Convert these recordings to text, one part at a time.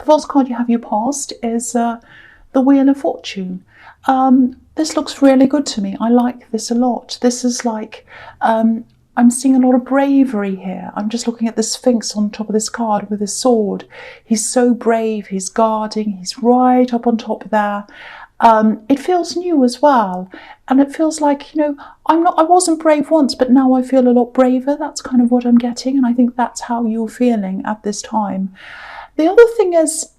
The first card you have your past is the Wheel of Fortune. This looks really good to me. I like this a lot. This is like, I'm seeing a lot of bravery here. I'm just looking at the Sphinx on top of this card with his sword. He's so brave, he's guarding, he's right up on top there. It feels new as well. And it feels like, I wasn't brave once, but now I feel a lot braver. That's kind of what I'm getting. And I think that's how you're feeling at this time. The other thing is,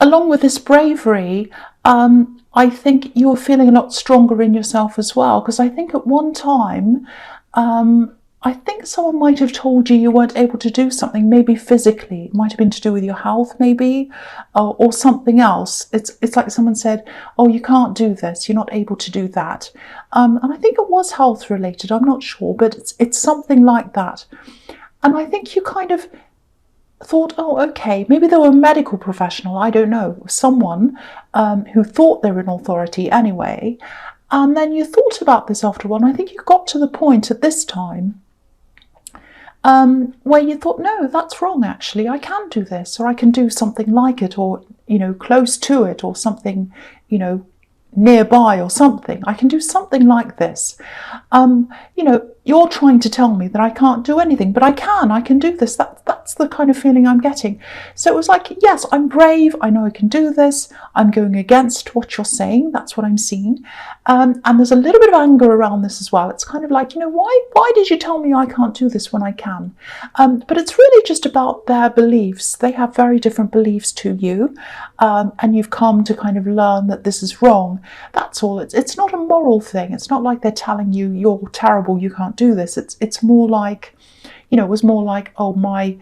along with this bravery, I think you're feeling a lot stronger in yourself as well, because I think at one time, I think someone might have told you weren't able to do something, maybe physically. It might have been to do with your health, maybe, or something else. It's like someone said, oh, you can't do this, you're not able to do that. And I think it was health related, I'm not sure, but it's something like that. And I think you kind of thought, oh, okay, maybe they were a medical professional, I don't know, someone who thought they were an authority anyway. And then you thought about this after a while, and I think you got to the point at this time where you thought, no, that's wrong, actually. I can do this, or I can do something like it, or, close to it, or something, nearby or something. I can do something like this. You're trying to tell me that I can't do anything, but I can do this. That's the kind of feeling I'm getting. So it was like, yes, I'm brave. I know I can do this. I'm going against what you're saying. That's what I'm seeing. And there's a little bit of anger around this as well. It's kind of like, why did you tell me I can't do this when I can? But it's really just about their beliefs. They have very different beliefs to you. And you've come to kind of learn that this is wrong. That's all. It's not a moral thing. It's not like they're telling you you're terrible, you can't do this. It's more like, it was more like, oh, my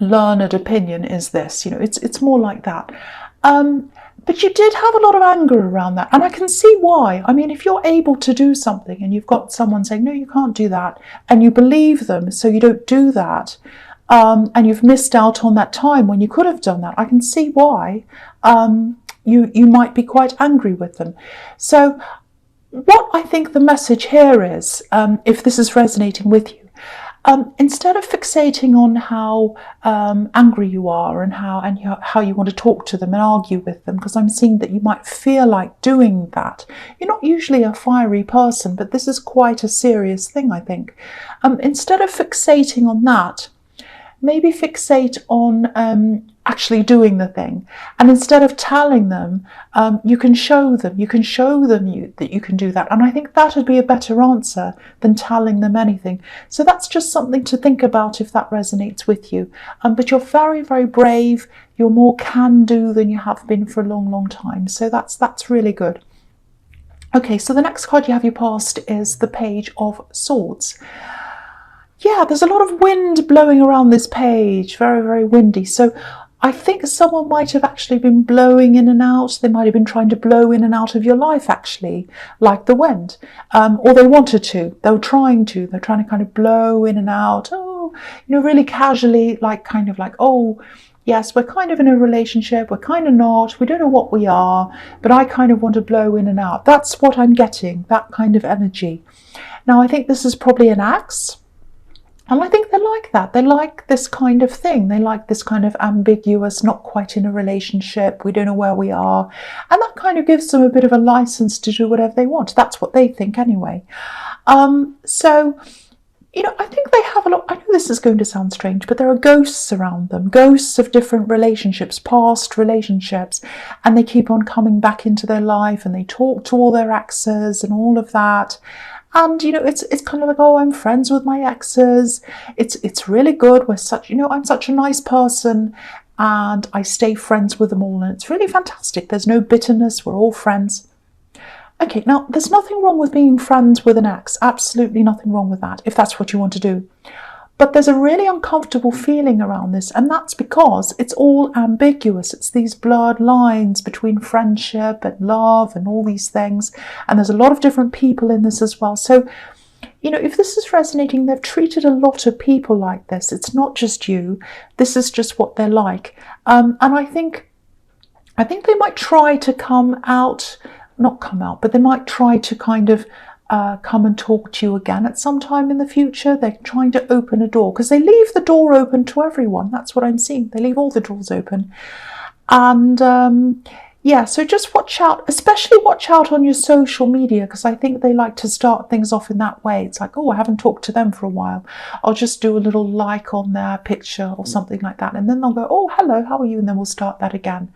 learned opinion is this. It's more like that. But you did have a lot of anger around that, and I can see why. I mean, if you're able to do something and you've got someone saying, no, you can't do that, and you believe them, so you don't do that, and you've missed out on that time when you could have done that, I can see why you might be quite angry with them. So what I think the message here is, if this is resonating with you, instead of fixating on how angry you are and how you want to talk to them and argue with them, because I'm seeing that you might feel like doing that. You're not usually a fiery person, but this is quite a serious thing, I think. Instead of fixating on that, maybe fixate on actually doing the thing. And instead of telling them, you can show them that you can do that. And I think that would be a better answer than telling them anything. So that's just something to think about if that resonates with you. But you're very, very brave. You're more can-do than you have been for a long, long time. So that's really good. Okay, so the next card you have your past is the Page of Swords. Yeah, there's a lot of wind blowing around this page, very, very windy. So I think someone might have actually been blowing in and out. They might have been trying to blow in and out of your life, actually, like the wind. Or they wanted to. They were trying to. They're trying to kind of blow in and out. Oh, really casually, kind of like, oh, yes, we're kind of in a relationship. We're kind of not. We don't know what we are. But I kind of want to blow in and out. That's what I'm getting, that kind of energy. Now, I think this is probably an axe. And I think they like that. They like this kind of thing. They like this kind of ambiguous, not quite in a relationship. We don't know where we are. And that kind of gives them a bit of a license to do whatever they want. That's what they think anyway. So, I think they have a lot. I know this is going to sound strange, but there are ghosts around them. Ghosts of different relationships, past relationships. And they keep on coming back into their life and they talk to all their exes and all of that. And, it's kind of like, oh, I'm friends with my exes. It's really good. We're such, I'm such a nice person and I stay friends with them all. And it's really fantastic. There's no bitterness. We're all friends. Okay, now there's nothing wrong with being friends with an ex. Absolutely nothing wrong with that, if that's what you want to do. But there's a really uncomfortable feeling around this, and that's because it's all ambiguous. It's these blurred lines between friendship and love and all these things. And there's a lot of different people in this as well. So, if this is resonating, they've treated a lot of people like this. It's not just you. This is just what they're like. And I think they might try to but they might try to kind of come and talk to you again at some time in the future. They're trying to open a door, because they leave the door open to everyone. That's what I'm seeing. They leave all the doors open. And yeah, so just watch out, especially watch out on your social media, because I think they like to start things off in that way. It's like, oh, I haven't talked to them for a while. I'll just do a little like on their picture or something like that. And then they'll go, oh, hello, how are you? And then we'll start that again.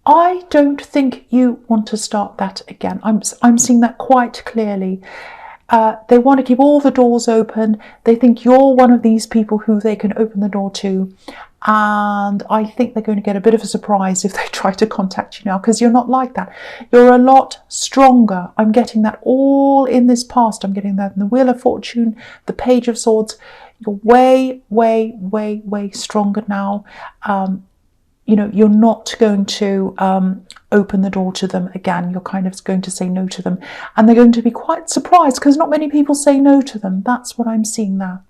I don't think you want to start that again. I'm seeing that quite clearly. They want to keep all the doors open. They think you're one of these people who they can open the door to. And I think they're going to get a bit of a surprise if they try to contact you now, because you're not like that. You're a lot stronger. I'm getting that all in this past. I'm getting that in the Wheel of Fortune, the Page of Swords. You're way, way, way, way stronger now. You're not going to open the door to them again. You're kind of going to say no to them. And they're going to be quite surprised, because not many people say no to them. That's what I'm seeing there.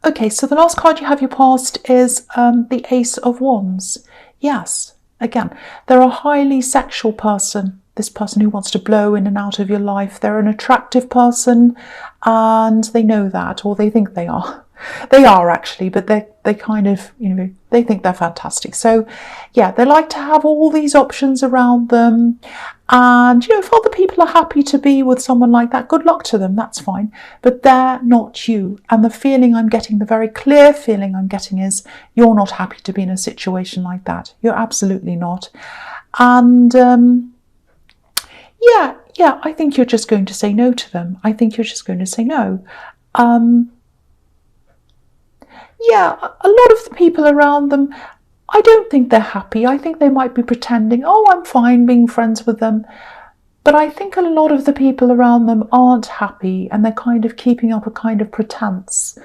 Okay, so the last card you have your past is the Ace of Wands. Yes, again, they're a highly sexual person. This person who wants to blow in and out of your life. They're an attractive person, and they know that, or they think they are. They are actually, but they kind of, they think they're fantastic. So yeah, they like to have all these options around them. And, if other people are happy to be with someone like that, good luck to them, that's fine. But they're not you. And the feeling I'm getting, the very clear feeling I'm getting is you're not happy to be in a situation like that. You're absolutely not. And yeah, I think you're just going to say no to them. I think you're just going to say no. Yeah, a lot of the people around them, I don't think they're happy. I think they might be pretending, oh, I'm fine being friends with them. But I think a lot of the people around them aren't happy, and they're kind of keeping up a kind of pretense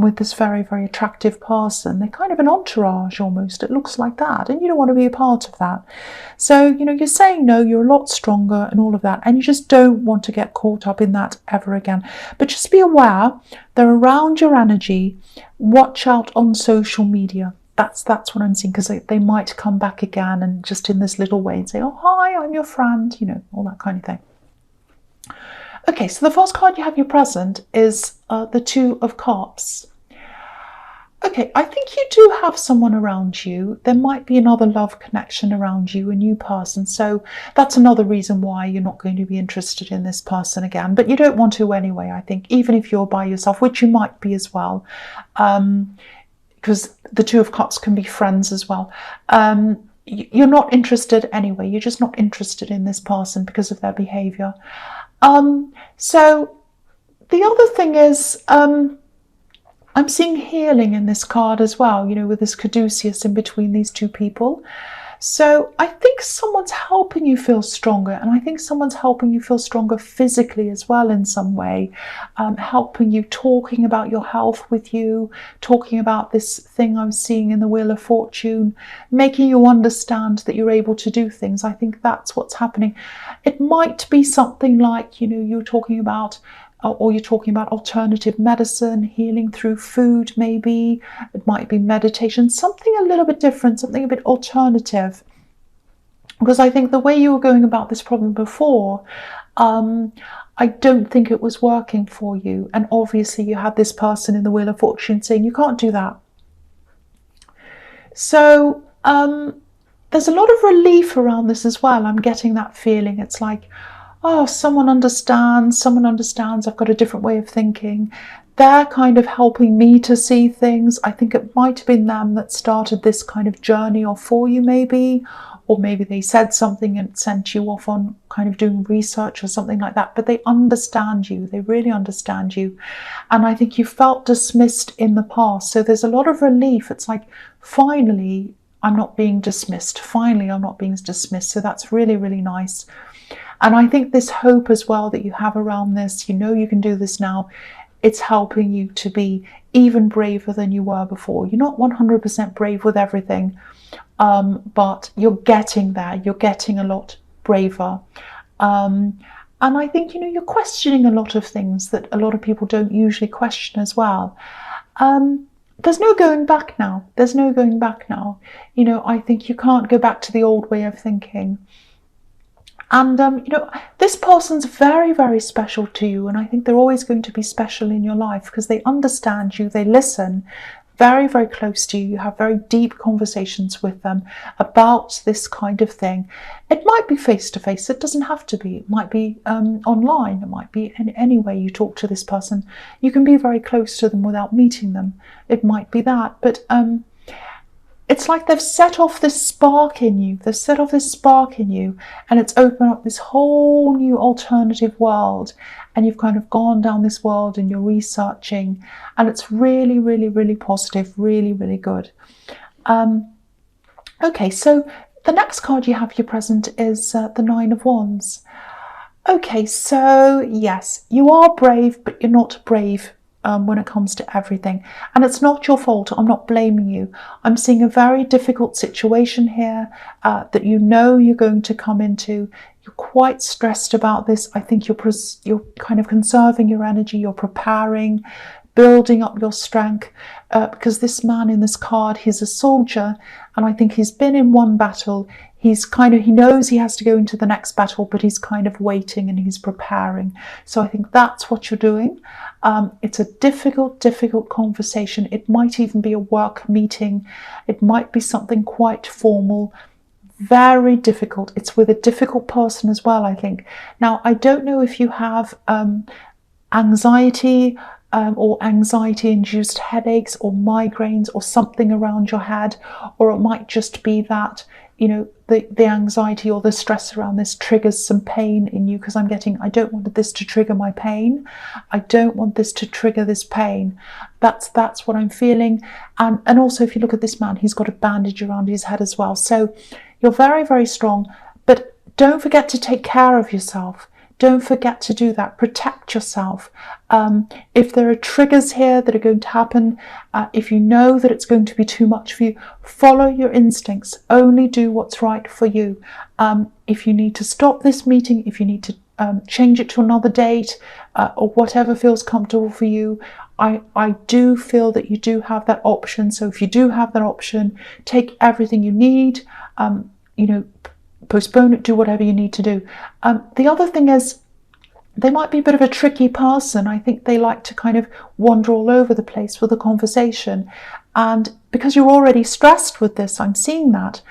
with this very, very attractive person. They're kind of an entourage almost. It looks like that, and you don't want to be a part of that. So, you're saying no, you're a lot stronger and all of that, and you just don't want to get caught up in that ever again. But just be aware, they're around your energy. Watch out on social media. That's what I'm seeing, because they might come back again and just in this little way and say, oh, hi, I'm your friend, all that kind of thing. Okay, so the first card you have your present is the Two of Cups. Okay, I think you do have someone around you. There might be another love connection around you, a new person. So that's another reason why you're not going to be interested in this person again. But you don't want to anyway, I think, even if you're by yourself, which you might be as well. Because the Two of Cups can be friends as well. You're not interested anyway. You're just not interested in this person because of their behaviour. So the other thing is, I'm seeing healing in this card as well, with this caduceus in between these two people. So I think someone's helping you feel stronger, and I think someone's helping you feel stronger physically as well in some way, helping you, talking about your health with you, talking about this thing I'm seeing in the Wheel of Fortune, making you understand that you're able to do things. I think that's what's happening. It might be something like, you're talking about, or you're talking about alternative medicine, healing through food maybe. It might be meditation, something a little bit different, something a bit alternative. Because I think the way you were going about this problem before, I don't think it was working for you. And obviously you had this person in the Wheel of Fortune saying you can't do that. So there's a lot of relief around this as well. I'm getting that feeling. It's like, oh, someone understands, I've got a different way of thinking. They're kind of helping me to see things. I think it might have been them that started this kind of journey off for you maybe, or maybe they said something and sent you off on kind of doing research or something like that. But they understand you, they really understand you. And I think you felt dismissed in the past. So there's a lot of relief. It's like, finally, I'm not being dismissed. Finally, I'm not being dismissed. So that's really, really nice. And I think this hope as well that you have around this, you can do this now, it's helping you to be even braver than you were before. You're not 100% brave with everything, but you're getting there. You're getting a lot braver. And I think, you're questioning a lot of things that a lot of people don't usually question as well. There's no going back now. There's no going back now. I think you can't go back to the old way of thinking. And, this person's very, very special to you. And I think they're always going to be special in your life because they understand you, they listen, very, very close to you. You have very deep conversations with them about this kind of thing. It might be face to face. It doesn't have to be. It might be online. It might be in any way you talk to this person. You can be very close to them without meeting them. It might be that. But it's like they've set off this spark in you. They've set off this spark in you, and it's opened up this whole new alternative world. And you've kind of gone down this world and you're researching, and it's really, really, really positive, really, really good. Okay, so the next card you have here present is the Nine of Wands. Okay, so yes, you are brave, but you're not brave when it comes to everything. And it's not your fault. I'm not blaming you. I'm seeing a very difficult situation here that you're going to come into. You're quite stressed about this. I think you're kind of conserving your energy. You're preparing, building up your strength because this man in this card, he's a soldier, and I think he's been in one battle. He knows he has to go into the next battle, but he's kind of waiting and he's preparing. So I think that's what you're doing. It's a difficult conversation. It might even be a work meeting. It might be something quite formal. Very difficult. It's with a difficult person as well, I think. Now, I don't know if you have anxiety or anxiety-induced headaches or migraines or something around your head, or it might just be that the anxiety or the stress around this triggers some pain in you, because I don't want this to trigger my pain. I don't want this to trigger this pain. That's what I'm feeling. And also, if you look at this man, he's got a bandage around his head as well. So you're very, very strong, but don't forget to take care of yourself. Don't forget to do that. Protect yourself. If there are triggers here that are going to happen, if you know that it's going to be too much for you, follow your instincts. Only do what's right for you. If you need to stop this meeting, if you need to change it to another date, or whatever feels comfortable for you, I do feel that you do have that option. So if you do have that option, take everything you need, postpone it, do whatever you need to do. The other thing is, they might be a bit of a tricky person. I think they like to kind of wander all over the place with a conversation. And because you're already stressed with this, I'm seeing that.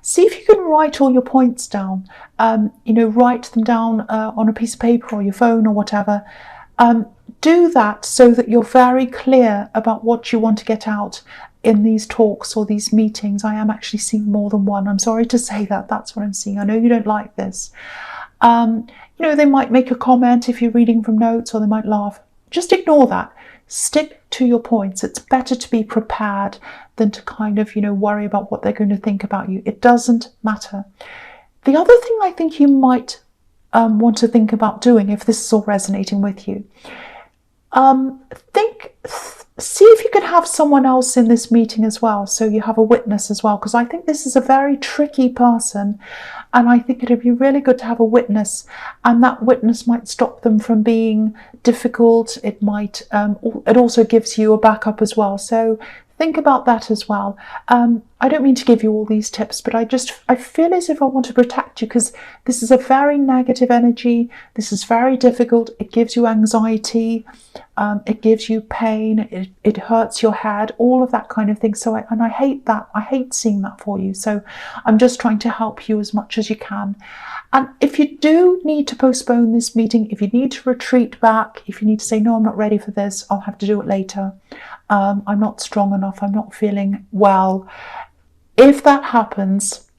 See if you can write all your points down. Write them down on a piece of paper or your phone or whatever. Do that so that you're very clear about what you want to get out in these talks or these meetings. I am actually seeing more than one. I'm sorry to say that. That's what I'm seeing. I know you don't like this. They might make a comment if you're reading from notes, or they might laugh. Just ignore that. Stick to your points. It's better to be prepared than to kind of, worry about what they're going to think about you. It doesn't matter. The other thing I think you might want to think about doing, if this is all resonating with you, see if you can have someone else in this meeting as well, so you have a witness as well, because I think this is a very tricky person, and I think it'd be really good to have a witness, and that witness might stop them from being difficult. It might it also gives you a backup as well, so think about that as well. I don't mean to give you all these tips, but I feel as if I want to protect you, because this is a very negative energy. This is very difficult. It gives you anxiety. It gives you pain. It hurts your head, all of that kind of thing. So I hate that. I hate seeing that for you. So I'm just trying to help you as much as you can. And if you do need to postpone this meeting, if you need to retreat back, if you need to say, no, I'm not ready for this, I'll have to do it later. I'm not strong enough. I'm not feeling well. If that happens,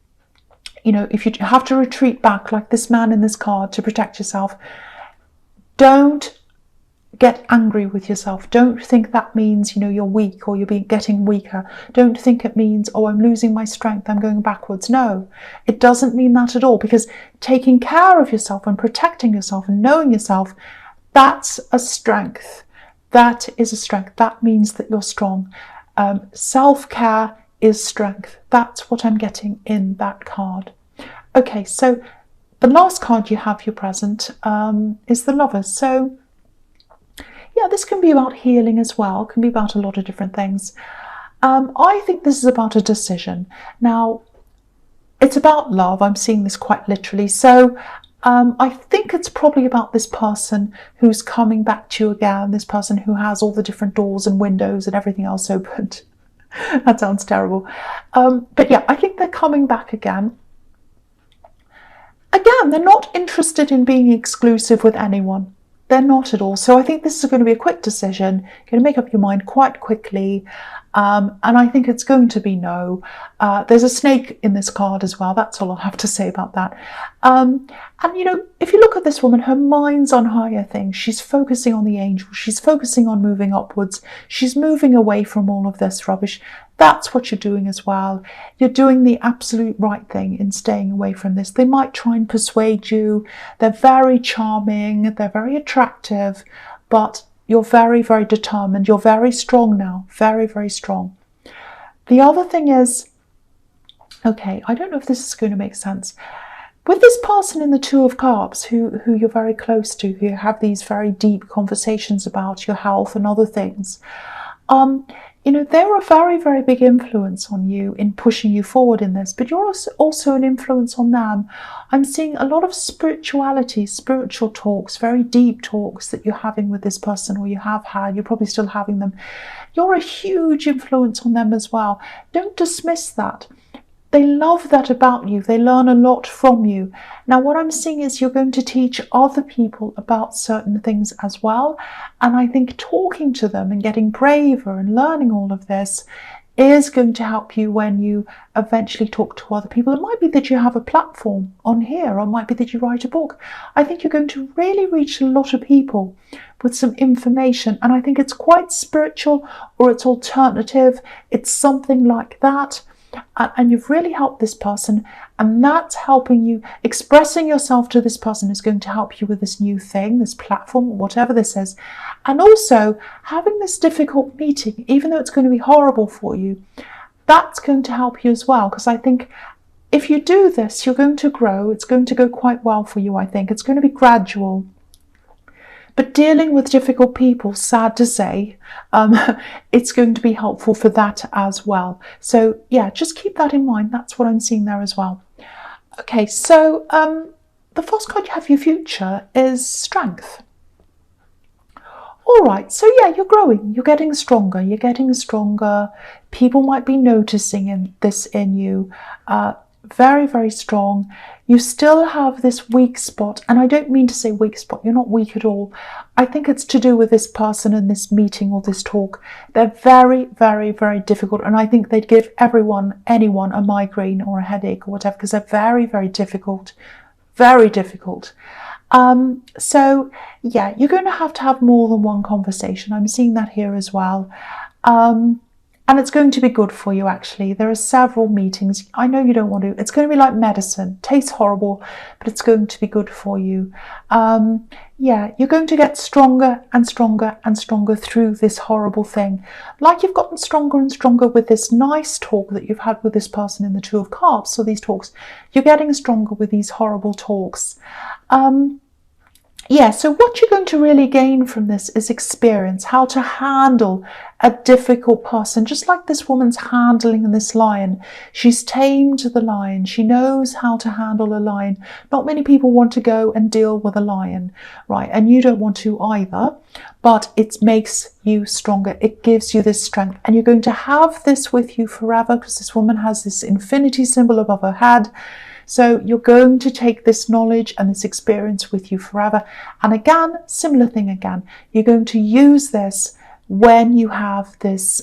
if you have to retreat back like this man in this card to protect yourself, don't get angry with yourself. Don't think that means, you're weak or you're getting weaker. Don't think it means, oh, I'm losing my strength, I'm going backwards. No, it doesn't mean that at all, because taking care of yourself and protecting yourself and knowing yourself, that's a strength. That is a strength. That means that you're strong. Self-care is strength. That's what I'm getting in that card. Okay, so the last card you have here present is the Lovers. So yeah, this can be about healing as well. It can be about a lot of different things. I think this is about a decision. Now, it's about love. I'm seeing this quite literally. So I think it's probably about this person who's coming back to you again, this person who has all the different doors and windows and everything else opened. That sounds terrible. But yeah, I think they're coming back again. Again, they're not interested in being exclusive with anyone. They're not at all. So I think this is going to be a quick decision. You're going to make up your mind quite quickly. And I think it's going to be no. There's a snake in this card as well. That's all I'll have to say about that. And, you know, if you look at this woman, her mind's on higher things. She's focusing on the angels. She's focusing on moving upwards. She's moving away from all of this rubbish. That's what you're doing as well. You're doing the absolute right thing in staying away from this. They might try and persuade you. They're very charming. They're very attractive. But you're very, very determined. You're very strong now. Very, very strong. The other thing is, okay, I don't know if this is going to make sense. With this person in the Two of Cups, who you're very close to, who you have these very deep conversations about your health and other things, you know, they're a very, very big influence on you in pushing you forward in this, but you're also an influence on them. I'm seeing a lot of spirituality, spiritual talks, very deep talks that you're having with this person, or you have had, you're probably still having them. You're a huge influence on them as well. Don't dismiss that. They love that about you. They learn a lot from you. Now, what I'm seeing is you're going to teach other people about certain things as well. And I think talking to them and getting braver and learning all of this is going to help you when you eventually talk to other people. It might be that you have a platform on here, or it might be that you write a book. I think you're going to really reach a lot of people with some information. And I think it's quite spiritual, or it's alternative. It's something like that. And you've really helped this person, and that's helping you. Expressing yourself to this person is going to help you with this new thing, this platform, whatever this is. And also having this difficult meeting, even though it's going to be horrible for you, that's going to help you as well, because I think if you do this, you're going to grow. It's going to go quite well for you. I think it's going to be gradual. But dealing with difficult people, sad to say, it's going to be helpful for that as well. So yeah, just keep that in mind. That's what I'm seeing there as well. Okay, so the first card you have for your future is Strength. All right, so yeah, you're growing. You're getting stronger. You're getting stronger. People might be noticing this in you. Very, very strong. You still have this weak spot, and I don't mean to say weak spot. You're not weak at all. I think it's to do with this person and this meeting or this talk. They're very, very, very difficult, and I think they'd give anyone a migraine or a headache or whatever, because they're very, very difficult. Very difficult. So yeah, you're going to have more than one conversation. I'm seeing that here as well. And it's going to be good for you, actually. There are several meetings. I know you don't want to. It's going to be like medicine. Tastes horrible, but it's going to be good for you. Yeah, you're going to get stronger and stronger and stronger through this horrible thing. Like you've gotten stronger and stronger with this nice talk that you've had with this person in the Two of Cups. So these talks, you're getting stronger with these horrible talks. Yeah, so what you're going to really gain from this is experience, how to handle a difficult person, just like this woman's handling this lion. She's tamed the lion. She knows how to handle a lion. Not many people want to go and deal with a lion, right? And you don't want to either, but it makes you stronger. It gives you this strength, and you're going to have this with you forever, because this woman has this infinity symbol above her head. So you're going to take this knowledge and this experience with you forever. And again, similar thing again, you're going to use this when you have this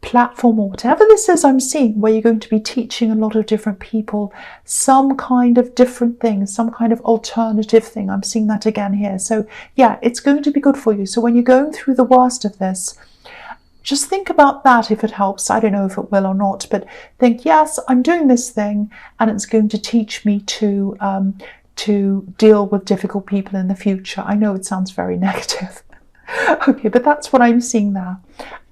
platform or whatever this is I'm seeing, where you're going to be teaching a lot of different people some kind of different thing, some kind of alternative thing. I'm seeing that again here. So yeah, it's going to be good for you. So when you're going through the worst of this, just think about that if it helps. I don't know if it will or not, but think, yes, I'm doing this thing and it's going to teach me to deal with difficult people in the future. I know it sounds very negative. Okay, but that's what I'm seeing there.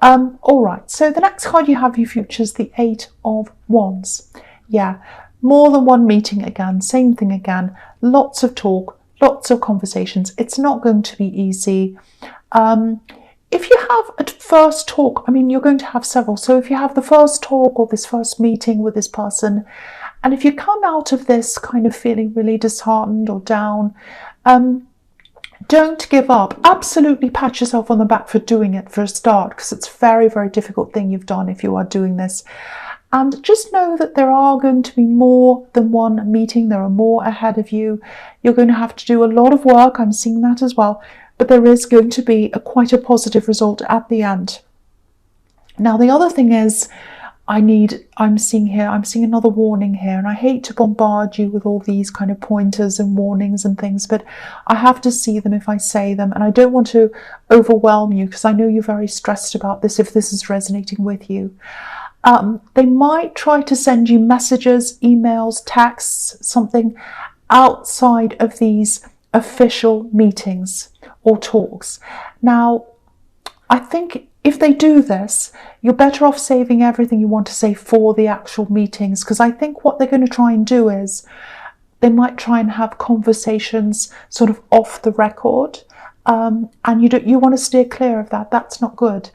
All right, so the next card you have for your future is the Eight of Wands. Yeah, more than one meeting again, same thing again, lots of talk, lots of conversations. It's not going to be easy. If you have a first talk, I mean, you're going to have several. So if you have the first talk or this first meeting with this person, And if you come out of this kind of feeling really disheartened or down, don't give up. Absolutely pat yourself on the back for doing it for a start, because it's a very, very difficult thing you've done if you are doing this. And just know that there are going to be more than one meeting. There are more ahead of you. You're going to have to do a lot of work. I'm seeing that as well. But there is going to be quite a positive result at the end. Now, the other thing is, I'm seeing another warning here, and I hate to bombard you with all these kind of pointers and warnings and things, but I have to see them if I say them, and I don't want to overwhelm you, because I know you're very stressed about this if this is resonating with you. They might try to send you messages, emails, texts, something outside of these official meetings or talks. Now, I think if they do this, you're better off saving everything you want to say for the actual meetings, because I think what they're going to try and do is they might try and have conversations sort of off the record, and you want to steer clear of that. That's not good.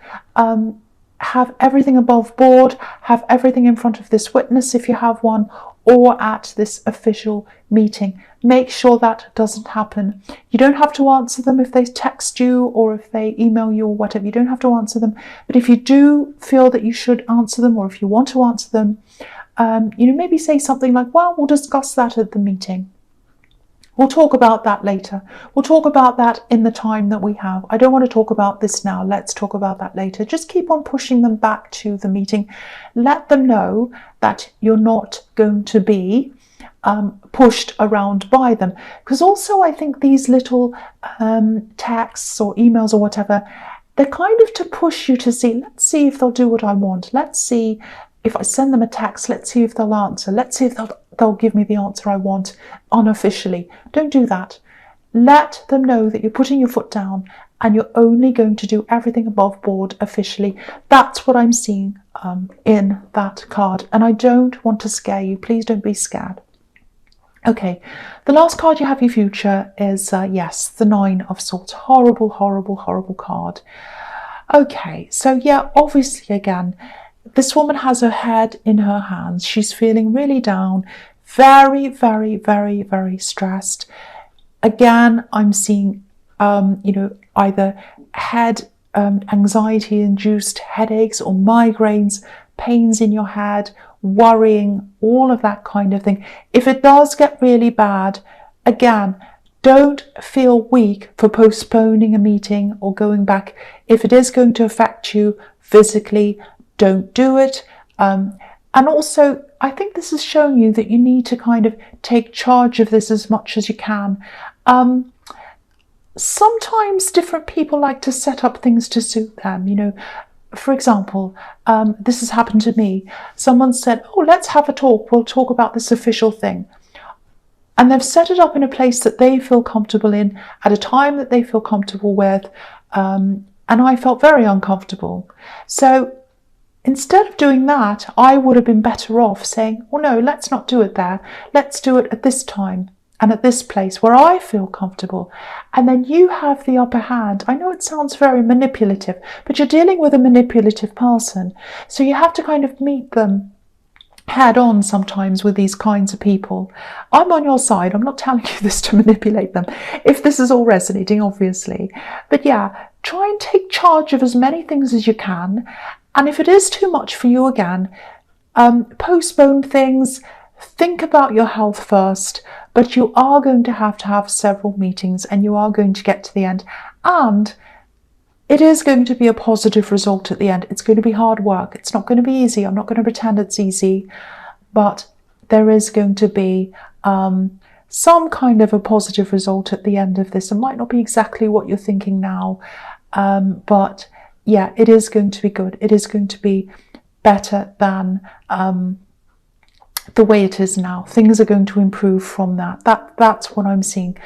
Have everything above board, have everything in front of this witness if you have one, or at this official meeting. Make sure that doesn't happen. You don't have to answer them if they text you or if they email you or whatever. You don't have to answer them. But if you do feel that you should answer them, or if you want to answer them, maybe say something like, well, we'll discuss that at the meeting. We'll talk about that later. We'll talk about that in the time that we have. I don't want to talk about this now. Let's talk about that later. Just keep on pushing them back to the meeting. Let them know that you're not going to be pushed around by them. Because also I think these little texts or emails or whatever, they're kind of to push you to see, let's see if they'll do what I want. Let's see if I send them a text, let's see if they'll answer. Let's see if they'll give me the answer I want unofficially. Don't do that. Let them know that you're putting your foot down and you're only going to do everything above board officially. That's what I'm seeing in that card. And I don't want to scare you. Please don't be scared. Okay, the last card you have, your future, is, yes, the Nine of Swords. Horrible, horrible, horrible card. Okay, so yeah, obviously, again, this woman has her head in her hands. She's feeling really down, very, very, very, very stressed. Again, I'm seeing, either head anxiety-induced headaches or migraines, pains in your head, worrying, all of that kind of thing. If it does get really bad, again, don't feel weak for postponing a meeting or going back. If it is going to affect you physically, don't do it. And also, I think this is showing you that you need to kind of take charge of this as much as you can. Sometimes different people like to set up things to suit them, For example, this has happened to me. Someone said, oh, let's have a talk. We'll talk about this official thing. And they've set it up in a place that they feel comfortable in, at a time that they feel comfortable with. And I felt very uncomfortable. So instead of doing that, I would have been better off saying, oh no, let's not do it there. Let's do it at this time and at this place where I feel comfortable. And then you have the upper hand. I know it sounds very manipulative, but you're dealing with a manipulative person. So you have to kind of meet them head on sometimes with these kinds of people. I'm on your side. I'm not telling you this to manipulate them, if this is all resonating, obviously. But yeah, try and take charge of as many things as you can. And if it is too much for you, again, postpone things, think about your health first, but you are going to have several meetings and you are going to get to the end. And it is going to be a positive result at the end. It's going to be hard work. It's not going to be easy. I'm not going to pretend it's easy, but there is going to be some kind of a positive result at the end of this. It might not be exactly what you're thinking now, but yeah, it is going to be good. It is going to be better than the way it is now. Things are going to improve from that. That's what I'm seeing.